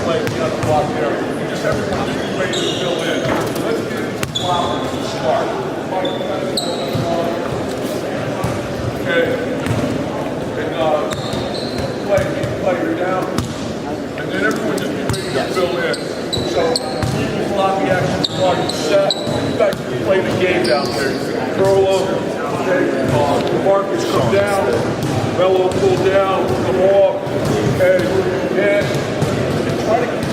play beyond the block there. Just everyone should be ready to fill in. Let's get into the block to start. Okay. And play her down. And then everyone just be ready to fill in. So equal floppy action starting set. You guys can play the game down there. You can curl over. Okay. Marcus come down. Mellow pull down. Come off. Okay. And try to keep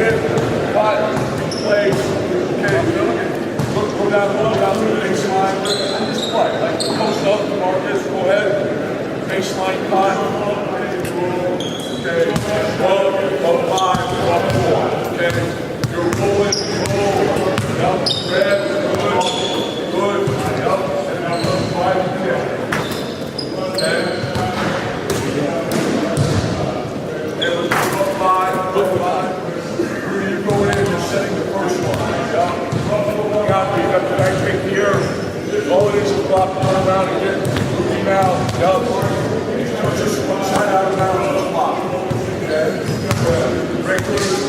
it. Cut. Place. Okay. Go down to the baseline. And just play. Like post up, Marcus. Go ahead. Baseline cut. Okay, up 5, up 4. Okay, you're rolling, roll. Yep, red, good. Yep, and now up 5 and 10. Okay. And let's go up 5, up 5. You're going in and setting the first one. Yep. You got the nice kick here. All it is block, turn around and get moving out. Yep. Just one side out of bounds on the block. Okay? Break loose.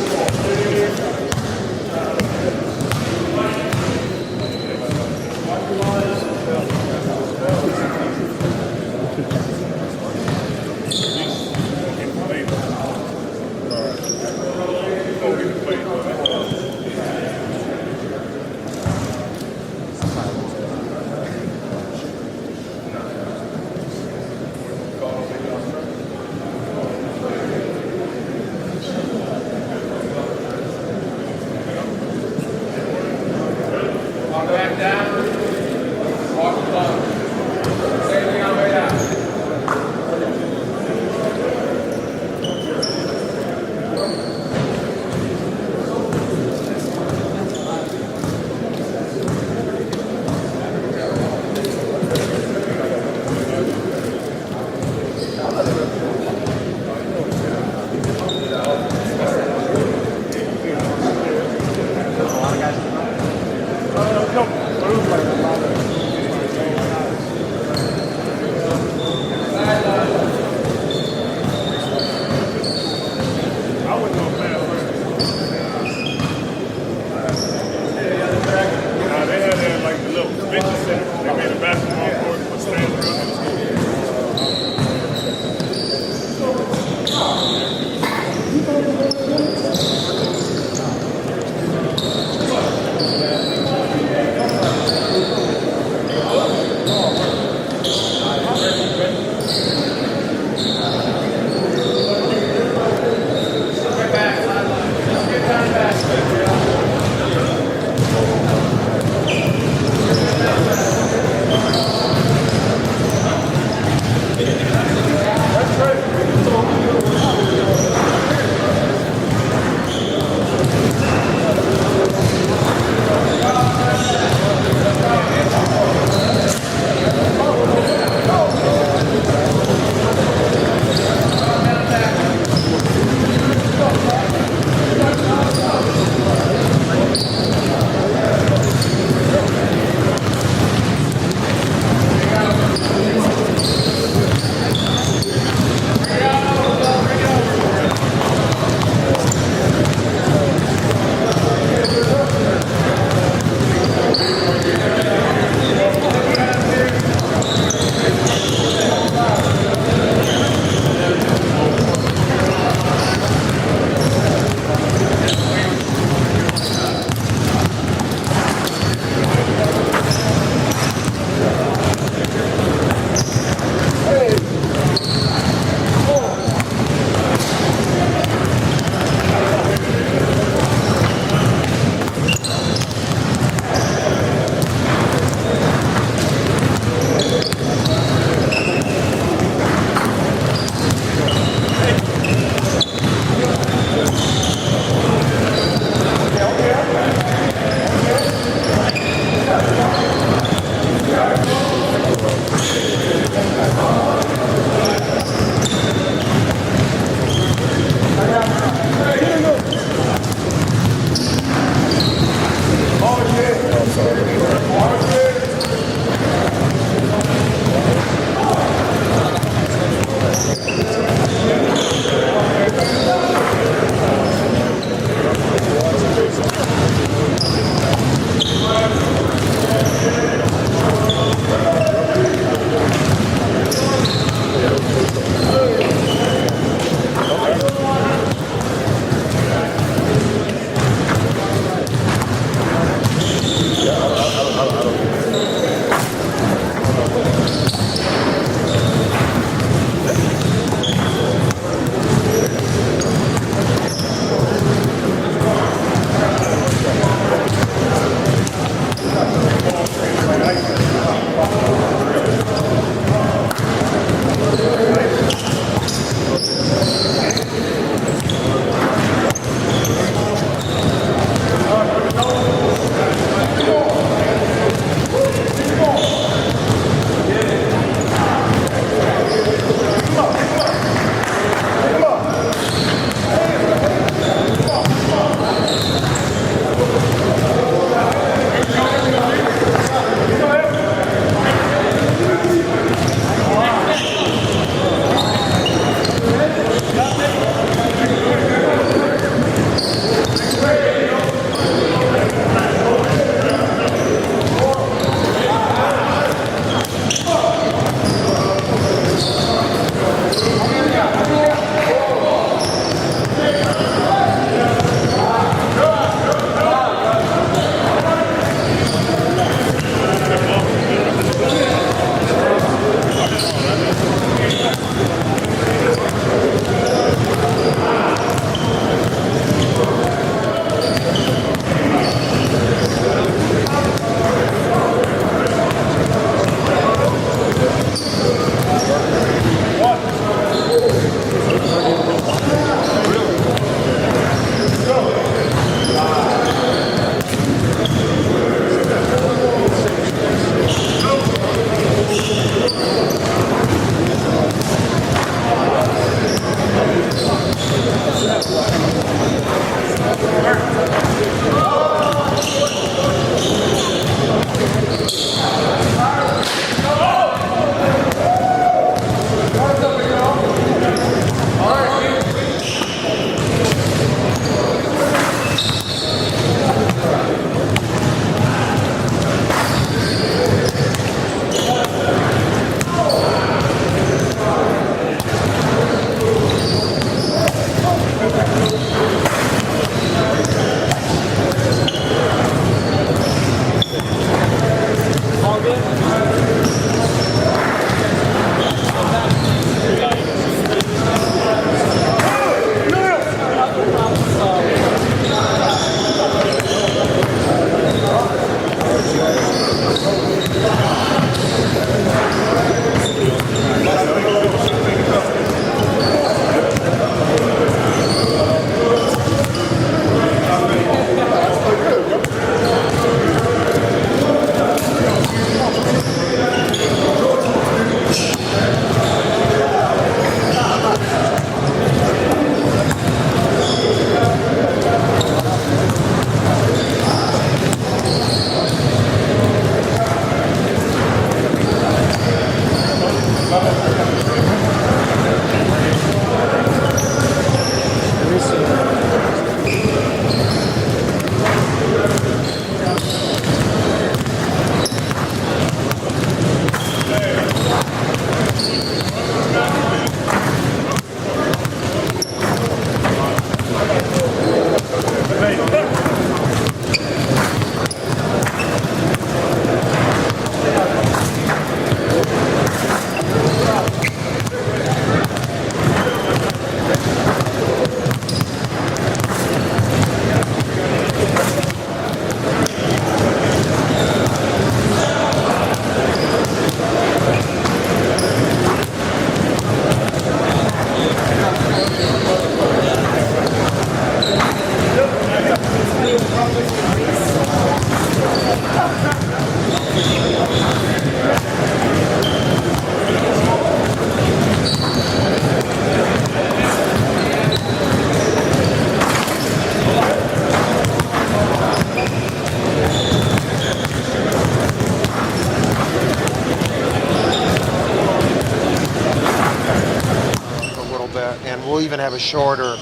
We'll even have a shorter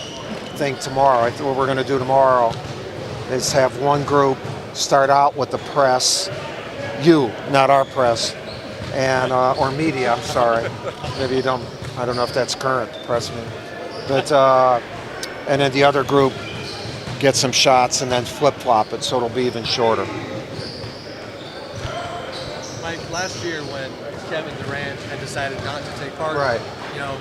thing tomorrow. What we're going to do tomorrow is have one group start out with the press, not our press, and or media. I'm sorry, maybe you don't. I don't know if that's current press media, but and then the other group get some shots and then flip flop it, so it'll be even shorter. Mike, last year when Kevin Durant had decided not to take part, right? You know,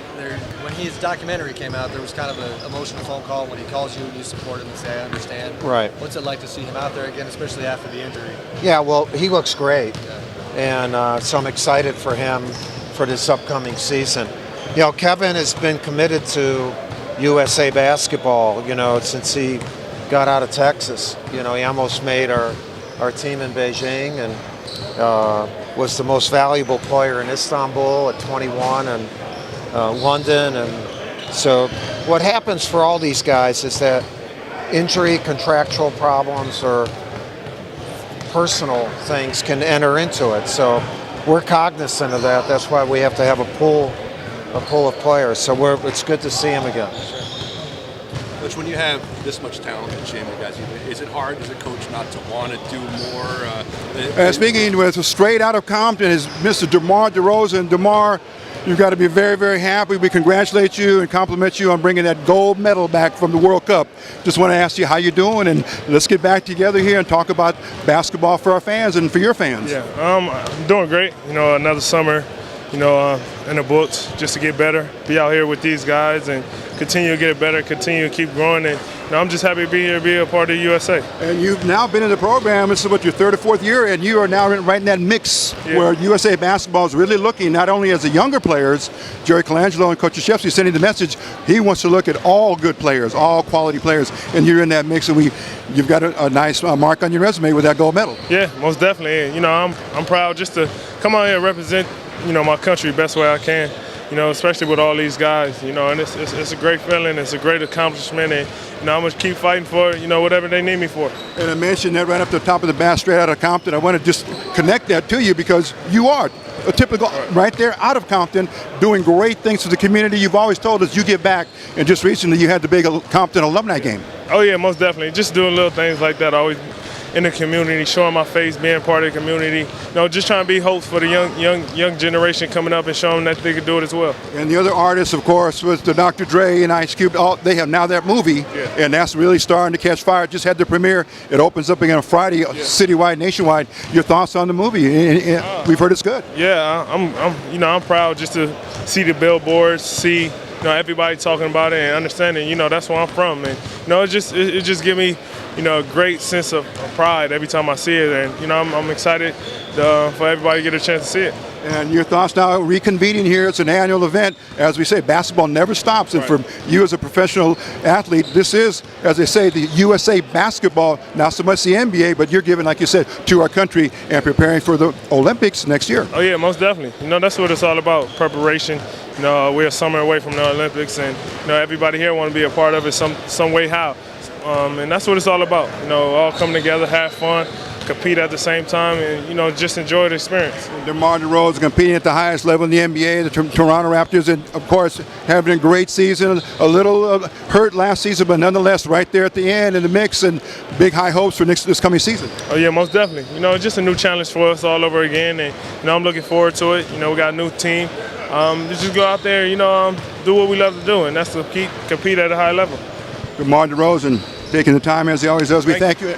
when his documentary came out, there was kind of an emotional phone call when he calls you and you support him and say, "I understand." Right. What's it like to see him out there again, especially after the injury? Yeah, well, he looks great, Yeah. and so I'm excited for him for this upcoming season. You know, Kevin has been committed to USA basketball, you know, since he got out of Texas. You know, he almost made our team in Beijing and was the most valuable player in Istanbul at 21 and London. And so what happens for all these guys is that injury, contractual problems, or personal things can enter into it. So we're cognizant of that. That's why we have to have a pool of players. So it's good to see him again. Coach, when you have this much talent and Jamie guys, is it hard as a coach not to want to do more? Speaking with straight out of Compton is Mr. DeMar DeRozan. DeMar, you've got to be very, very happy. We congratulate you and compliment you on bringing that gold medal back from the World Cup. Just want to ask you how you're doing, and let's get back together here and talk about basketball for our fans and for your fans. Yeah, I'm doing great. You know, another summer, you know, in the books, just to get better, be out here with these guys and continue to get better, continue to keep growing. And you know, I'm just happy to be here, be a part of the USA. And you've now been in the program, this is what, your third or fourth year, and you are now right in that mix where USA basketball is really looking not only as the younger players, Jerry Colangelo and Coach Krzyzewski sending the message, he wants to look at all good players, all quality players, and you're in that mix, and you've got a nice mark on your resume with that gold medal. Yeah, most definitely. And, you know, I'm proud just to come out here and represent, you know, my country best way I can. especially with all these guys, and it's a great feeling, it's a great accomplishment, and, I'm going to keep fighting for, whatever they need me for. And I mentioned that right up the top of the bat, straight out of Compton. I want to just connect that to you because you are a typical, right there out of Compton, doing great things for the community. You've always told us you give back, and just recently you had the big Compton alumni game. Oh yeah, most definitely. Just doing little things like that, always in the community, showing my face, being part of the community. Just trying to be hopes for the young generation coming up and showing them that they can do it as well. And the other artists, of course, was the Dr. Dre and Ice Cube. They have now that movie, and that's really starting to catch fire. Just had the premiere. It opens up again on Friday, citywide, nationwide. Your thoughts on the movie? We've heard it's good. Yeah, I'm proud just to see the billboards, see everybody talking about it and understanding. That's where I'm from, and it just give me a great sense of pride every time I see it, and I'm excited for everybody to get a chance to see it. And your thoughts now reconvening here. It's an annual event. As we say, basketball never stops. And for you as a professional athlete, this is, as they say, the USA basketball, not so much the NBA, but you're giving, like you said, to our country and preparing for the Olympics next year. Oh, yeah, most definitely. That's what it's all about, preparation. We're a summer away from the Olympics, and everybody here want to be a part of it some way, how. And that's what it's all about. All come together, have fun, compete at the same time, and just enjoy the experience. DeMar DeRozan competing at the highest level in the NBA, the Toronto Raptors, and of course having a great season. A little hurt last season, but nonetheless right there at the end in the mix, and big high hopes for this coming season. Oh yeah, most definitely. It's just a new challenge for us all over again, and I'm looking forward to it. We got a new team. Just go out there, do what we love to do, and that's to compete at a high level. DeMar DeRozan taking the time as he always does. We thank you.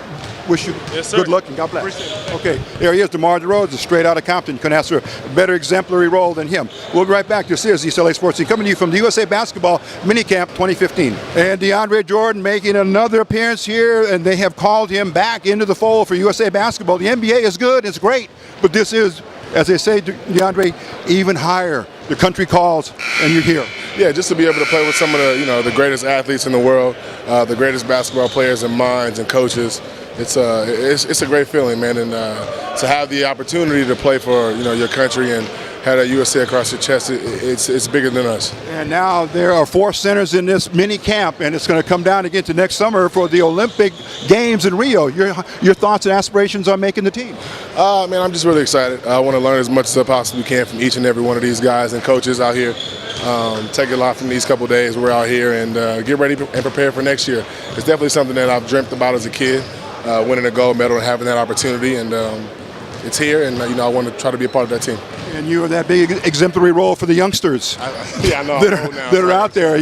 Wish you good luck and God bless. Okay, there he is, DeMar DeRozan, straight out of Compton. Couldn't ask for a better exemplary role than him. We'll be right back. This is East LA Sports Scene, coming to you from the USA Basketball Minicamp 2015. And DeAndre Jordan making another appearance here, and they have called him back into the fold for USA Basketball. The NBA is good, it's great, but this is, as they say, DeAndre, even higher. The country calls, and you're here. Yeah, just to be able to play with some of the the greatest athletes in the world, the greatest basketball players and minds and coaches. It's a great feeling, man, and to have the opportunity to play for your country and have that USA across your chest, it's bigger than us. And now there are 4 centers in this mini camp, and it's going to come down again to next summer for the Olympic Games in Rio. Your thoughts and aspirations on making the team? Man, I'm just really excited. I want to learn as much as I possibly can from each and every one of these guys and coaches out here. Take a lot from these couple days we're out here, and get ready and prepare for next year. It's definitely something that I've dreamt about as a kid, winning a gold medal and having that opportunity, and it's here, and I want to try to be a part of that team. And you are that big exemplary role for the youngsters I know, that are out there.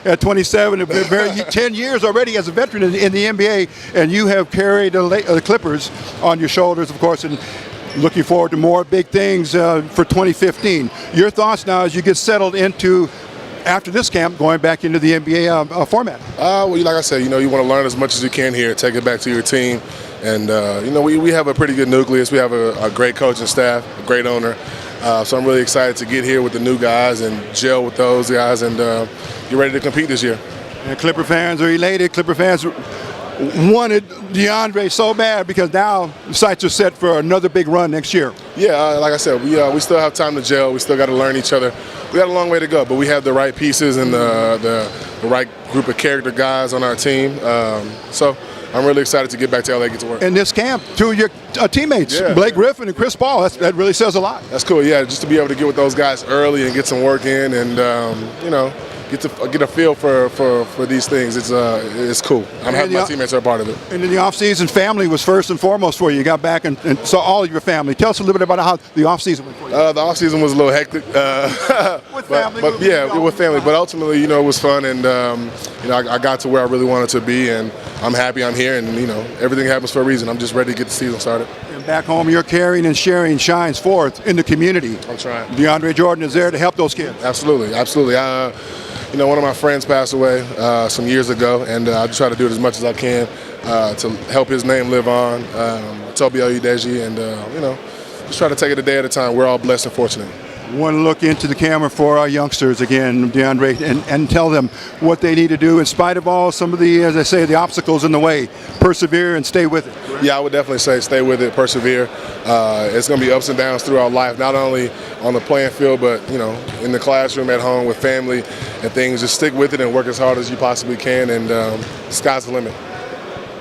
At 27, 10 years already as a veteran in the NBA, and you have carried the Clippers on your shoulders, of course, and looking forward to more big things for 2015. Your thoughts now as you get settled into, after this camp, going back into the NBA format? Well, like I said, you want to learn as much as you can here, take it back to your team. And, we have a pretty good nucleus. We have a great coaching staff, a great owner. So I'm really excited to get here with the new guys and gel with those guys and get ready to compete this year. And Clipper fans are elated. Clipper fans wanted DeAndre so bad because now the sights are set for another big run next year. Yeah, like I said, we still have time to gel. We still got to learn each other. We got a long way to go, but we have the right pieces and the right group of character guys on our team. So I'm really excited to get back to LA and get to work. In this camp, 2 of your teammates, Blake Griffin and Chris Paul, that really says a lot. That's cool, yeah, just to be able to get with those guys early and get some work in and, get a feel for these things. It's cool. I'm happy my teammates are a part of it. And in the offseason, family was first and foremost for you. You got back and saw all of your family. Tell us a little bit about how the offseason went for you. The offseason was a little hectic. With family. With family. But ultimately, it was fun, and I got to where I really wanted to be, and I'm happy I'm here, and everything happens for a reason. I'm just ready to get the season started. And back home, your caring and sharing shines forth in the community. I'm trying. DeAndre Jordan is there to help those kids. Absolutely. One of my friends passed away some years ago, and I just try to do it as much as I can to help his name live on. Toby Oyedeji, and just try to take it a day at a time. We're all blessed and fortunate. One look into the camera for our youngsters again, DeAndre, and tell them what they need to do in spite of all some of the, as I say, the obstacles in the way. Persevere and stay with it. Yeah, I would definitely say stay with it, persevere. It's going to be ups and downs throughout life, not only on the playing field, but in the classroom, at home, with family and things. Just stick with it and work as hard as you possibly can, and sky's the limit.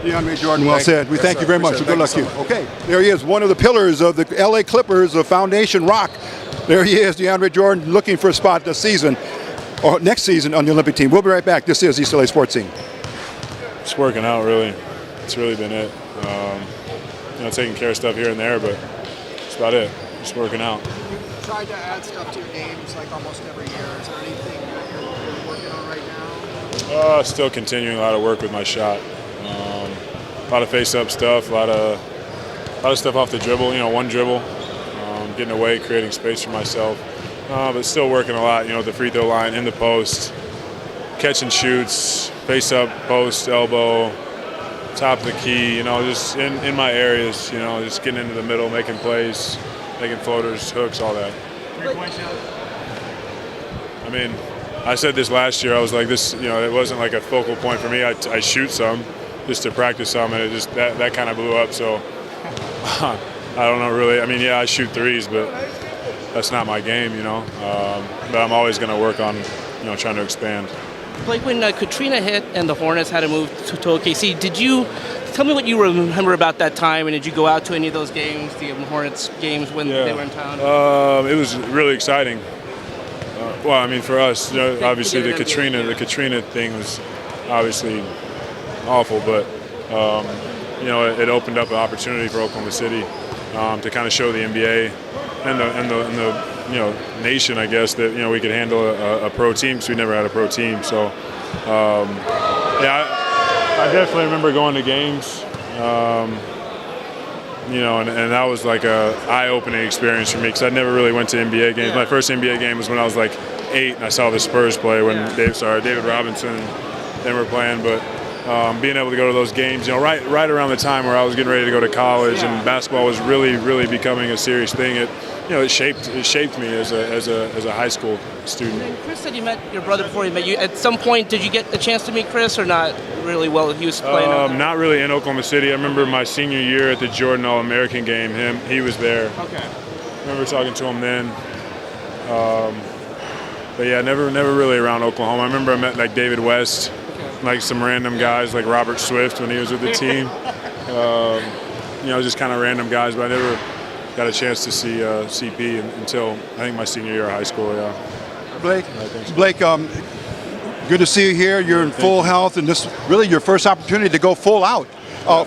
DeAndre Jordan, well said. We thank you very much. Good luck to you. So Okay, there he is, one of the pillars of the LA Clippers of Foundation Rock. There he is, DeAndre Jordan, looking for a spot this season, or next season on the Olympic team. We'll be right back. This is East LA Sports Scene. It's working out, really. It's really been it. Taking care of stuff here and there, but that's about it. Just working out. You've tried to add stuff to your games like almost every year. Is there anything that you're working on right now? Still continuing a lot of work with my shot. A lot of face-up stuff, a lot of stuff off the dribble. One dribble, getting away, creating space for myself. But still working a lot. The free throw line, in the post, catch and shoots, face-up, post, elbow, top of the key. Just in my areas. Just getting into the middle, making plays, making floaters, hooks, all that. Three-point shot. I mean, I said this last year. I was like, this. It wasn't like a focal point for me. I shoot some, just to practice some, and it just that kind of blew up. So I don't know really. I mean, yeah, I shoot threes, but that's not my game, But I'm always going to work on, trying to expand. Blake, when Katrina hit and the Hornets had to move to OKC, did you tell me what you remember about that time? And did you go out to any of those games, the Hornets games when they were in town? It was really exciting. Well, I mean, for us, obviously the Katrina thing was obviously awful, but it opened up an opportunity for Oklahoma City to kind of show the NBA and the nation, I guess, that we could handle a pro team, because we never had a pro team. So I definitely remember going to games, and that was like a eye-opening experience for me, because I never really went to NBA games. Yeah. My first NBA game was when I was like 8, and I saw the Spurs play when David Robinson and they were playing, but. Being able to go to those games, right around the time where I was getting ready to go to college, and basketball was really, really becoming a serious thing. It shaped me as a high school student. And Chris said you met your brother before he met you. At some point, did you get a chance to meet Chris, or not really? Well, he was playing. Not really in Oklahoma City. I remember my senior year at the Jordan All-American game. He was there. Okay. I remember talking to him then. But yeah, never really around Oklahoma. I remember I met like David West. Like some random guys like Robert Swift when he was with the team. Just kind of random guys, but I never got a chance to see CP until I think my senior year of high school, yeah. Blake, good to see you here. You're in full health, and this really your first opportunity to go full out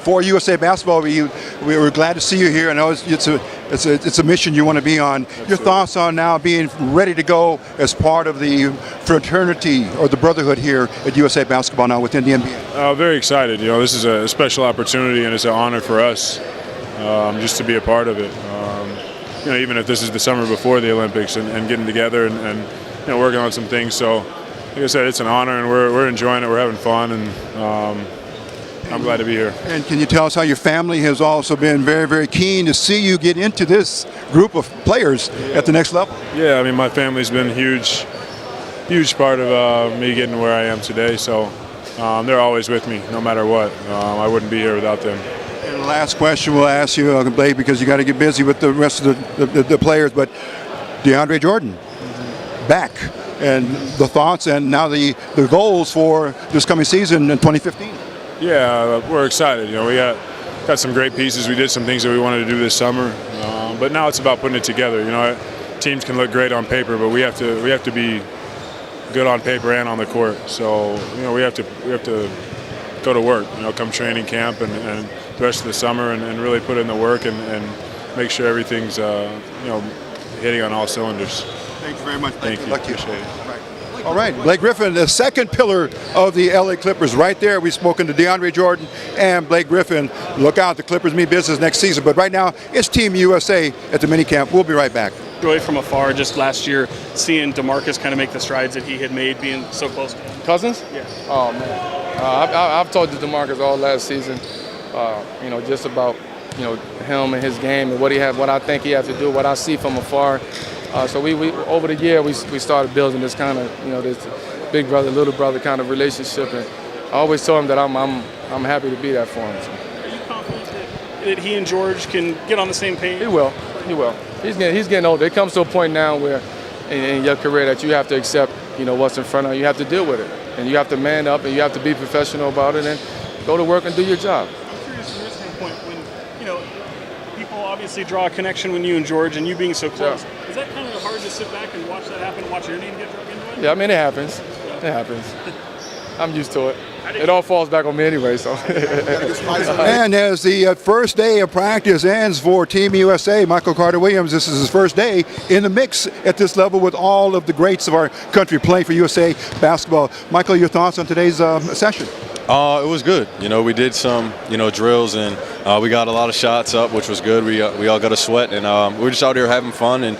for USA Basketball. We were glad to see you here. I know it's a mission you want to be on. Absolutely. Your thoughts on now being ready to go as part of the fraternity or the brotherhood here at USA Basketball now within the NBA? Very excited. This is a special opportunity, and it's an honor for us just to be a part of it. Even if this is the summer before the Olympics, and getting together and working on some things. So, like I said, it's an honor, and we're enjoying it. We're having fun, and I'm glad to be here. And can you tell us how your family has also been very, very keen to see you get into this group of players at the next level? Yeah, I mean, my family's been a huge part of me getting where I am today. So they're always with me, no matter what. I wouldn't be here without them. And the last question we'll ask you, Blake, because you got to get busy with the rest of the players, but DeAndre Jordan, back, and the thoughts and now the goals for this coming season in 2015. Yeah, we're excited. We got some great pieces. We did some things that we wanted to do this summer, but now it's about putting it together. Teams can look great on paper, but we have to be good on paper and on the court. So we have to go to work. Come training camp and the rest of the summer, and really put in the work and make sure everything's hitting on all cylinders. Thank you very much. Thank you. Appreciate it. All right, Blake Griffin, the second pillar of the LA Clippers right there. We've spoken to DeAndre Jordan and Blake Griffin. Look out, the Clippers mean business next season. But right now, it's Team USA at the minicamp. We'll be right back. Joy from afar, just last year, seeing DeMarcus kind of make the strides that he had made, being so close to him. Cousins? Yeah. Oh, man. I've told you DeMarcus all last season, just about, him and his game and what I think he has to do, what I see from afar. So we over the year we started building this kind of this big brother little brother kind of relationship, and I always told him that I'm happy to be that for him. So. Are you confident that he and George can get on the same page? He will. He's getting older. It comes to a point now where in your career that you have to accept what's in front of you. You have to deal with it, and you have to man up, and you have to be professional about it, and go to work and do your job. I'm curious from your standpoint, when people obviously draw a connection when you and George and you being so close. Yeah. Is that kind of hard to sit back and watch that happen, and watch your name get dragged into it? Yeah, I mean it happens. It happens. I'm used to it. It all falls back on me anyway, so. And as the first day of practice ends for Team USA, Michael Carter-Williams, this is his first day in the mix at this level with all of the greats of our country playing for USA basketball. Michael, your thoughts on today's session? It was good. We did some, drills, and we got a lot of shots up, which was good. We all got a sweat, and we were just out here having fun and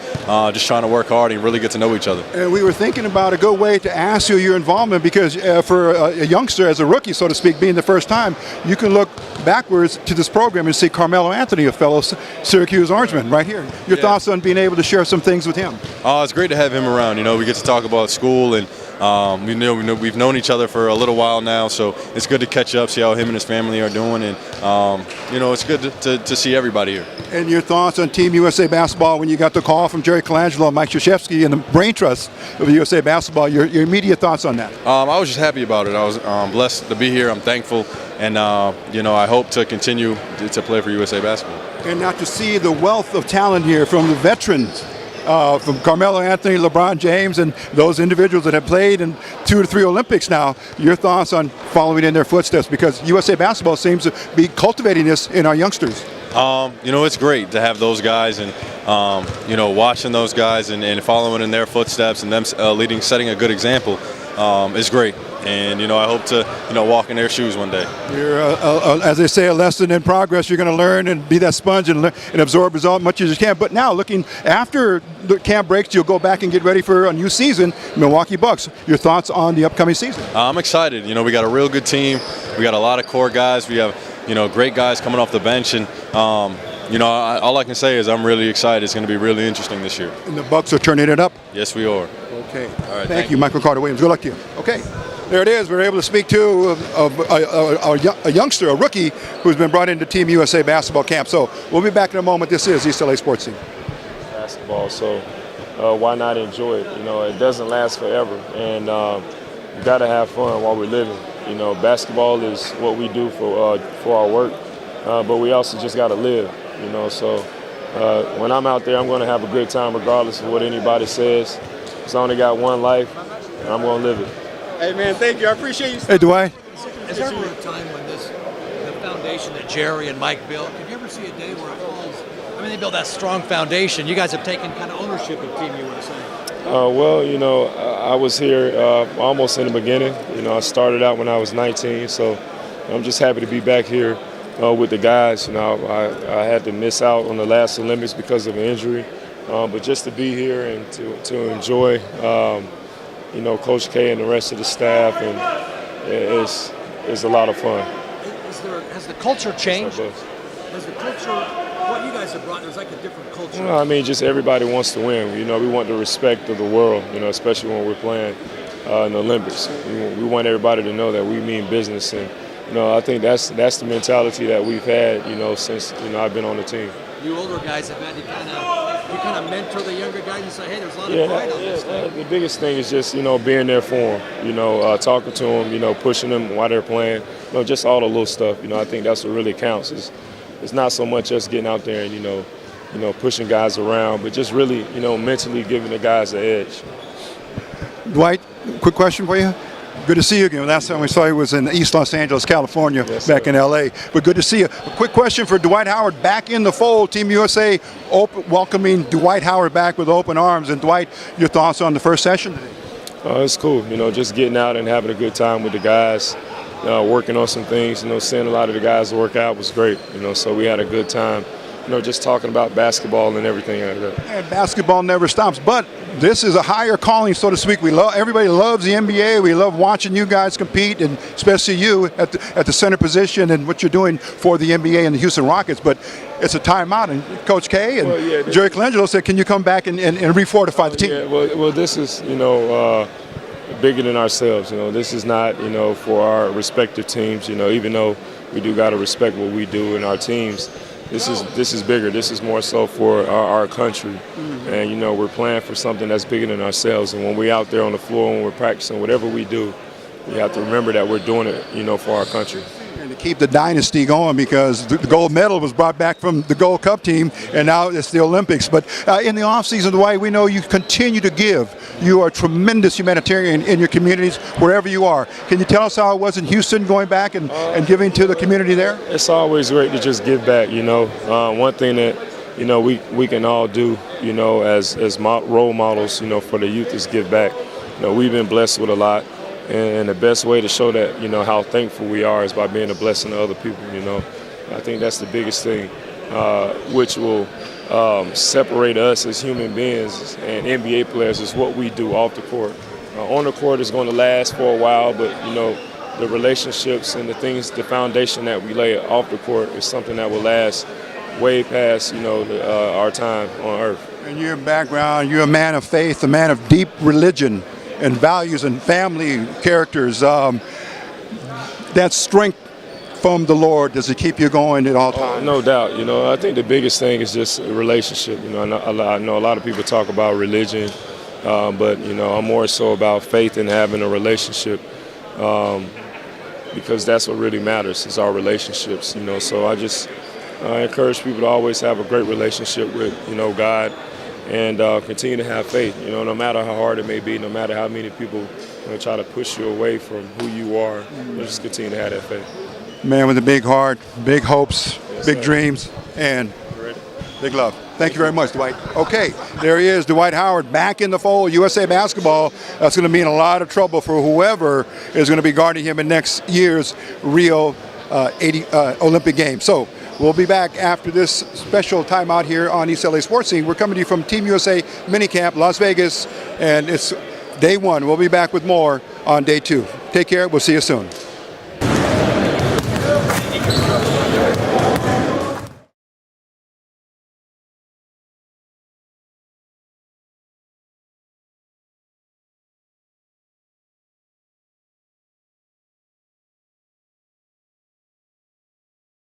just trying to work hard and really get to know each other. And we were thinking about a good way to ask you your involvement, because for a youngster, as a rookie, so to speak, being the first time, you can look backwards to this program and see Carmelo Anthony, a fellow Syracuse Orangeman, right here. Your thoughts on being able to share some things with him? It's great to have him around. We get to talk about school, and we've known each other for a little while now, so it's good to catch up, see how him and his family are doing, and it's good to see everybody here. And your thoughts on Team USA basketball when you got the call from Jerry Colangelo and Mike Krzyzewski and the brain trust of USA basketball? Your immediate thoughts on that? I was just happy about it. I was blessed to be here. I'm thankful, and I hope to continue to play for USA basketball. And now to see the wealth of talent here from the veterans. From Carmelo Anthony, LeBron James, and those individuals that have played in 2 to 3 Olympics now. Your thoughts on following in their footsteps, because USA basketball seems to be cultivating this in our youngsters. It's great to have those guys, and watching those guys and following in their footsteps, and them setting a good example is great. And I hope to walk in their shoes one day. You're as they say, a lesson in progress. You're going to learn and be that sponge and absorb as much as you can. But now, looking after the camp breaks, you'll go back and get ready for a new season. Milwaukee Bucks. Your thoughts on the upcoming season? I'm excited. We got a real good team. We got a lot of core guys. We have great guys coming off the bench, and all I can say is I'm really excited. It's going to be really interesting this year. And the Bucks are turning it up. Yes, we are. Okay. All right. Thank you, Michael Carter-Williams. Good luck to you. Okay. There it is. We're able to speak to a youngster, a rookie, who's been brought into Team USA basketball camp. So we'll be back in a moment. This is East LA Sports Team. Basketball, so why not enjoy it? It doesn't last forever, and you got to have fun while we're living. Basketball is what we do for our work, but we also just got to live. So when I'm out there, I'm going to have a good time regardless of what anybody says. It's only got one life, and I'm going to live it. Hey, man, thank you. I appreciate you. Hey, Dwight. Is there ever a time when the foundation that Jerry and Mike built, can you ever see a day where it falls? I mean, they built that strong foundation. You guys have taken kind of ownership of Team USA. I was here almost in the beginning. I started out when I was 19, so I'm just happy to be back here with the guys. I had to miss out on the last Olympics because of an injury, but just to be here and to enjoy Coach K and the rest of the staff, and it's a lot of fun. Has the culture changed? Has the culture, what you guys have brought, there's like a different culture? Just everybody wants to win. We want the respect of the world, especially when we're playing in the Olympics. We want everybody to know that we mean business, and I think that's the mentality that we've had, since I've been on the team. You older guys have had to kind of mentor the younger guys and say, hey, there's a lot of pride on this thing. The biggest thing is just, being there for them, talking to them, pushing them while they're playing, just all the little stuff. I think that's what really counts. It's not so much just getting out there and, pushing guys around, but just really, mentally giving the guys the edge. Dwight, quick question for you. Good to see you again. Last time we saw you was in East Los Angeles, California, back in LA. But good to see you. A quick question for Dwight Howard, back in the fold. Team USA welcoming Dwight Howard back with open arms. And Dwight, your thoughts on the first session today? It's cool. Just getting out and having a good time with the guys, working on some things. Seeing a lot of the guys work out was great. So we had a good time just talking about basketball and everything like that. And basketball never stops, but this is a higher calling, so to speak. Everybody loves the NBA. We love watching you guys compete, and especially you at the center position and what you're doing for the NBA and the Houston Rockets. But it's a timeout, and Coach K and Jerry Colangelo said, "Can you come back and refortify the team?" Yeah, well, this is bigger than ourselves. This is not for our respective teams. Even though we do got to respect what we do in our teams. This is bigger. This is more so for our country, and we're playing for something that's bigger than ourselves. And when we're out there on the floor, when we're practicing, whatever we do, we have to remember that we're doing it, for our country. And to keep the dynasty going, because the gold medal was brought back from the Gold Cup team, and now it's the Olympics. But in the offseason, Dwight, we know you continue to give. You are a tremendous humanitarian in your communities, wherever you are. Can you tell us how it was in Houston, going back and giving to the community there? It's always great to just give back. One thing that we can all do, as role models, for the youth is give back. We've been blessed with a lot. And the best way to show that, how thankful we are is by being a blessing to other people, I think that's the biggest thing, which will separate us as human beings and NBA players is what we do off the court. On the court is going to last for a while, but, the relationships and the things, the foundation that we lay off the court is something that will last way past, our time on earth. And your background, you're a man of faith, a man of deep religion and values and family characters. That strength from the Lord, does it keep you going at all times? No doubt. I think the biggest thing is just a relationship. I know a lot of people talk about religion, but I'm more so about faith and having a relationship, because that's what really matters is our relationships. So I encourage people to always have a great relationship with God. And continue to have faith, no matter how hard it may be, no matter how many people try to push you away from who you are, just continue to have that faith. Man with a big heart, big hopes, big dreams, and big love. Thank you very much, Dwight. Okay, there he is, Dwight Howard, back in the fold. USA basketball, that's going to be in a lot of trouble for whoever is going to be guarding him in next year's Rio Olympic Games. So we'll be back after this special timeout here on East LA Sports Scene. We're coming to you from Team USA Minicamp, Las Vegas, and it's day one. We'll be back with more on day two. Take care. We'll see you soon.